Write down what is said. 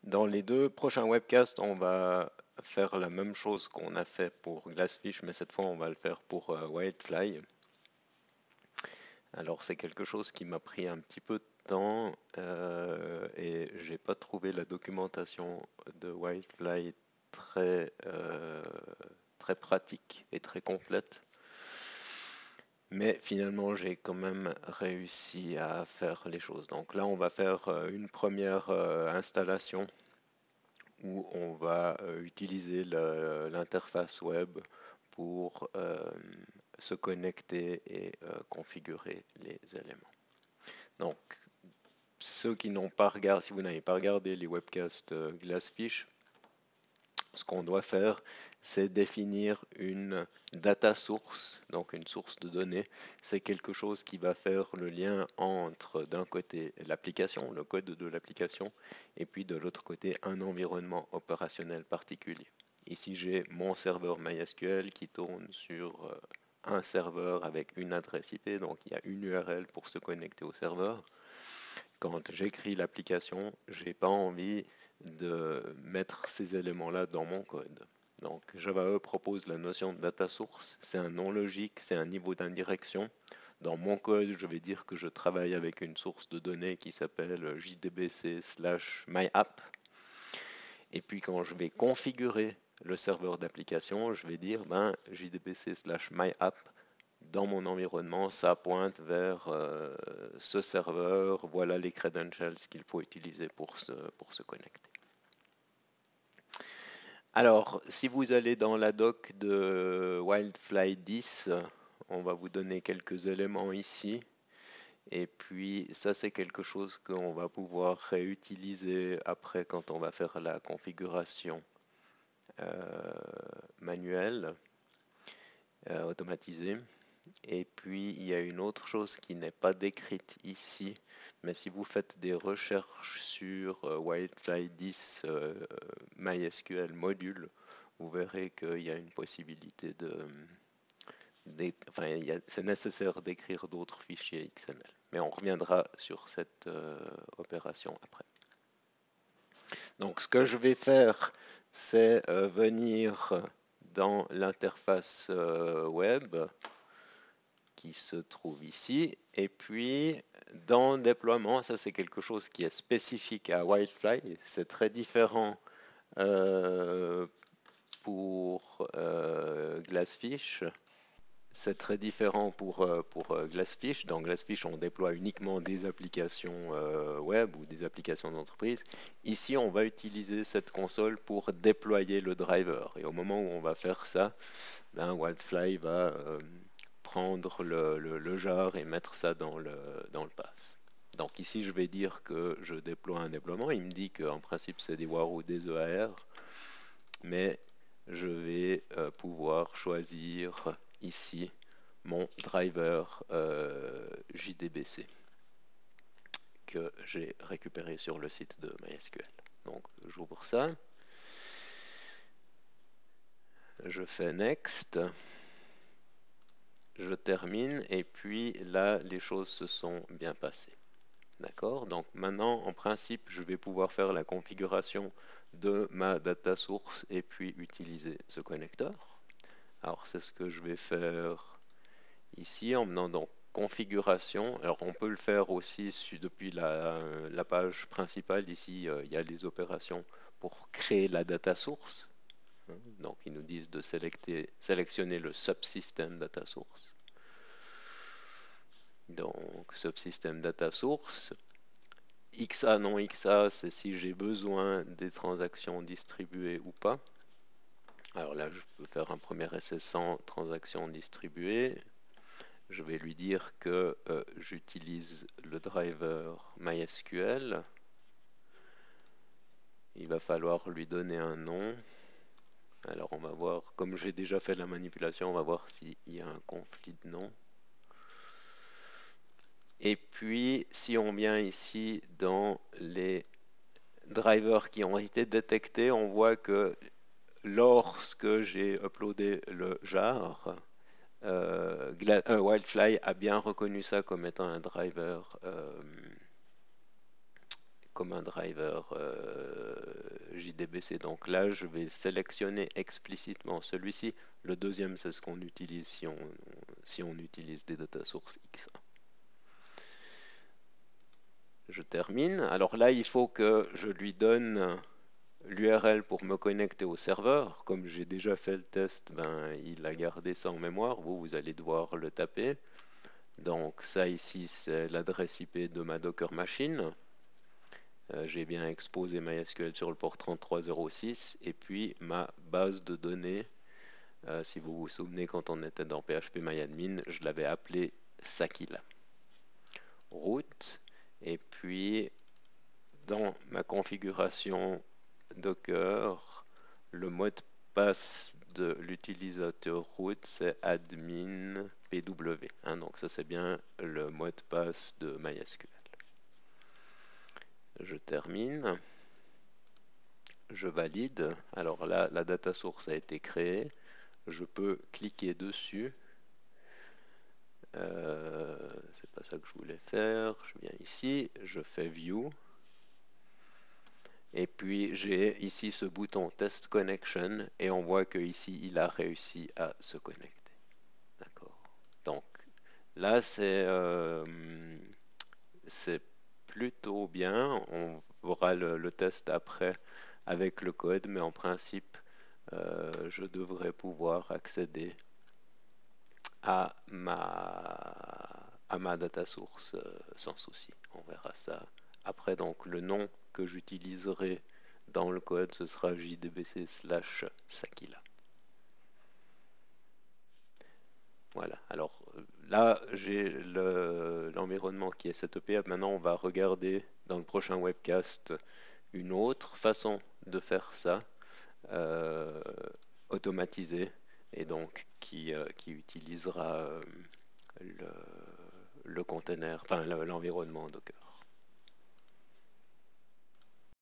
Dans les deux prochains webcasts, on va faire la même chose qu'on a fait pour Glassfish, mais cette fois on va le faire pour Wildfly. Alors c'est quelque chose qui m'a pris un petit peu de temps et j'ai pas trouvé la documentation de Wildfly très pratique et très complète. Mais finalement, j'ai quand même réussi à faire les choses. Donc là, on va faire une première installation où on va utiliser l'interface web pour se connecter et configurer les éléments. Donc, ceux qui n'ont pas regardé, si vous n'avez pas regardé les webcasts Glassfish, ce qu'on doit faire, c'est définir une data source, donc une source de données. C'est quelque chose qui va faire le lien entre, d'un côté, l'application, le code de l'application, et puis de l'autre côté, un environnement opérationnel particulier. Ici, j'ai mon serveur MySQL qui tourne sur un serveur avec une adresse IP, donc il y a une URL pour se connecter au serveur. Quand j'écris l'application, je n'ai pas envie de mettre ces éléments-là dans mon code. Donc Java.E propose la notion de data source, c'est un nom logique, c'est un niveau d'indirection. Dans mon code, je vais dire que je travaille avec une source de données qui s'appelle jdbc/myapp. Et puis quand je vais configurer le serveur d'application, je vais dire jdbc/myapp dans mon environnement, ça pointe vers ce serveur, voilà les credentials qu'il faut utiliser pour se connecter. Alors, si vous allez dans la doc de Wildfly 10, on va vous donner quelques éléments ici. Et puis, ça, c'est quelque chose qu'on va pouvoir réutiliser après quand on va faire la configuration manuelle, automatisée. Et puis, il y a une autre chose qui n'est pas décrite ici, mais si vous faites des recherches sur Wildfly 10 MySQL module, vous verrez qu'il y a une possibilité enfin, c'est nécessaire d'écrire d'autres fichiers XML. Mais on reviendra sur cette opération après. Donc, ce que je vais faire, c'est venir dans l'interface web qui se trouve ici. Et puis, dans déploiement, ça c'est quelque chose qui est spécifique à Wildfly. C'est très différent pour Glassfish. C'est très différent pour Glassfish. Dans Glassfish, on déploie uniquement des applications web ou des applications d'entreprise. Ici, on va utiliser cette console pour déployer le driver. Et au moment où on va faire ça, ben, Wildfly va prendre le jar et mettre ça dans le pass. Donc ici, je vais dire que je déploie un déploiement. Il me dit qu'en principe, c'est des WAR ou des EAR. Mais je vais pouvoir choisir ici mon driver JDBC que j'ai récupéré sur le site de MySQL. Donc j'ouvre ça. Je fais Next. Je termine et puis là les choses se sont bien passées. D'accord? Donc maintenant en principe je vais pouvoir faire la configuration de ma data source et puis utiliser ce connecteur. Alors c'est ce que je vais faire ici en menant dans configuration. Alors on peut le faire aussi depuis la page principale. Ici il y a des opérations pour créer la data source. Donc ils nous disent de sélectionner le subsystem data source. Donc subsystem data source. XA non XA, c'est si j'ai besoin des transactions distribuées ou pas. Alors là, je peux faire un premier essai sans transactions distribuées. Je vais lui dire que j'utilise le driver MySQL. Il va falloir lui donner un nom. Alors on va voir, comme j'ai déjà fait la manipulation, on va voir s'il y a un conflit de nom. Et puis, si on vient ici dans les drivers qui ont été détectés, on voit que lorsque j'ai uploadé le jar, Wildfly a bien reconnu ça comme étant un driver comme un driver JDBC. Donc là, je vais sélectionner explicitement celui-ci. Le deuxième, c'est ce qu'on utilise si on utilise des data sources X. Je termine. Alors là, il faut que je lui donne l'URL pour me connecter au serveur. Comme j'ai déjà fait le test, ben, il a gardé ça en mémoire. Vous allez devoir le taper. Donc ça ici, c'est l'adresse IP de ma Docker machine. J'ai bien exposé MySQL sur le port 3306 et puis ma base de données, si vous vous souvenez quand on était dans PHPMyAdmin, je l'avais appelée Sakila. Route, et puis dans ma configuration Docker, le mot de passe de l'utilisateur root, c'est admin pw. Donc ça, c'est bien le mot de passe de MySQL. Je termine. Je valide. Alors là, la data source a été créée. Je peux cliquer dessus. C'est pas ça que je voulais faire. Je viens ici, je fais View. Et puis j'ai ici ce bouton Test Connection et on voit que ici il a réussi à se connecter. D'accord. Donc là c'est plutôt bien. On verra le test après avec le code, mais en principe je devrais pouvoir accéder à ma data source sans souci. On verra ça après. Donc le nom que j'utiliserai dans le code, ce sera jdbc/sakila. Voilà, alors là j'ai l'environnement qui est setupé. Maintenant on va regarder dans le prochain webcast une autre façon de faire ça, automatisée, et donc qui utilisera le container, enfin l'environnement Docker.